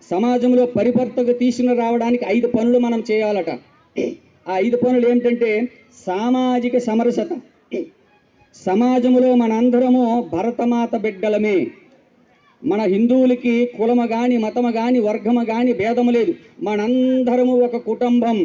సమాజంలో పరివర్తకు తీసుకుని రావడానికి 5 పనులు మనం చేయాలట. ఆ 5 పనులు ఏమిటంటే సామాజిక సమరసత. సమాజంలో మనందరము భరతమాత బిడ్డలమే. మన హిందువులకి కులము కానీ మతము కానీ వర్గము కానీ భేదము లేదు. మనందరము ఒక కుటుంబం.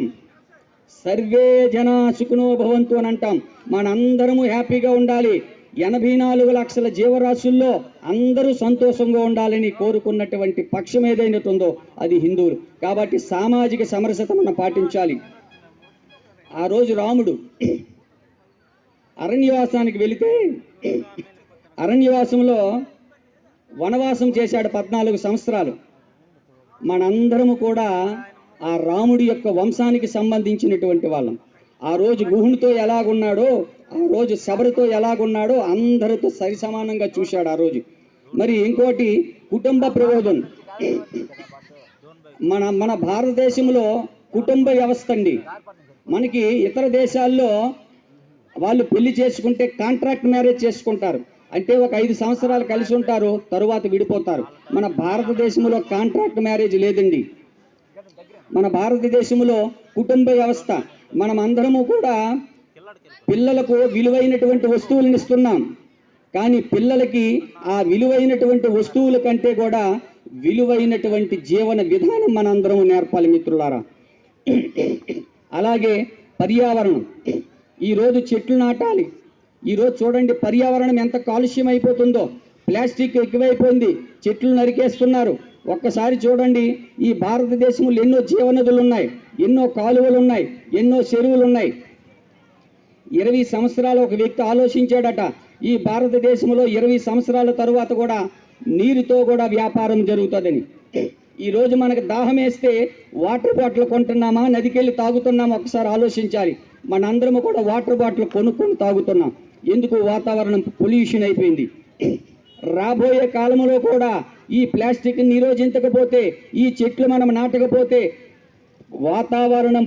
సర్వే జనా సుఖినో భవంతు అని అంటాం. మనందరము హ్యాపీగా ఉండాలి. 84 లక్షల జీవరాశుల్లో అందరూ సంతోషంగా ఉండాలని కోరుకున్నటువంటి పక్షం ఏదైనా ఉందో అది హిందువులు. కాబట్టి సామాజిక సమరసత మనం పాటించాలి. ఆ రోజు రాముడు అరణ్యవాసానికి వెళితే అరణ్యవాసంలో వనవాసం చేశాడు 14 సంవత్సరాలు. మనందరము కూడా ఆ రాముడి యొక్క వంశానికి సంబంధించినటువంటి వాళ్ళం. ఆ రోజు గుహునితో ఎలాగున్నాడో, ఆ రోజు శబరితో ఎలాగున్నాడో అందరితో సరి సమానంగా చూశాడు ఆ రోజు. మరి ఇంకోటి కుటుంబ ప్రబోధం. మన భారతదేశంలో కుటుంబ వ్యవస్థ అండి. మనకి ఇతర దేశాల్లో వాళ్ళు పెళ్లి చేసుకుంటే కాంట్రాక్ట్ మ్యారేజ్ చేసుకుంటారు. అంటే ఒక 5 సంవత్సరాలు కలిసి ఉంటారు, తరువాత విడిపోతారు. మన భారతదేశంలో కాంట్రాక్ట్ మ్యారేజ్ లేదండి. మన భారతదేశంలో కుటుంబ వ్యవస్థ. మనం అందరము కూడా పిల్లలకు విలువైనటువంటి వస్తువులను ఇస్తున్నాం. కానీ పిల్లలకి ఆ విలువైనటువంటి వస్తువుల కంటే కూడా విలువైనటువంటి జీవన విధానం మనందరం నేర్పాలి మిత్రులారా. అలాగే పర్యావరణం. ఈరోజు చెట్లు నాటాలి. ఈరోజు చూడండి పర్యావరణం ఎంత కాలుష్యం అయిపోతుందో. ప్లాస్టిక్ ఎక్కువైపోయింది, చెట్లు నరికేస్తున్నారు. ఒక్కసారి చూడండి, ఈ భారతదేశంలో ఎన్నో జీవనదులు ఉన్నాయి, ఎన్నో కాలువలు ఉన్నాయి, ఎన్నో చెరువులు ఉన్నాయి. 20 సంవత్సరాలు ఒక వ్యక్తి ఆలోచించాడట, ఈ భారతదేశంలో 20 సంవత్సరాల తరువాత కూడా నీరుతో కూడా వ్యాపారం జరుగుతుందని. ఈరోజు మనకు దాహం వేస్తే వాటర్ బాటిల్ కొంటున్నామా, నదికెళ్ళి తాగుతున్నామా ఒకసారి ఆలోచించాలి. మనందరము కూడా వాటర్ బాటిల్ కొనుక్కొని తాగుతున్నాం. ఎందుకు? వాతావరణం పొల్యూషన్ అయిపోయింది. రాబోయే కాలంలో కూడా ఈ ప్లాస్టిక్ నిరోధించకపోతే, ఈ చెట్లు మనం నాటకపోతే వాతావరణం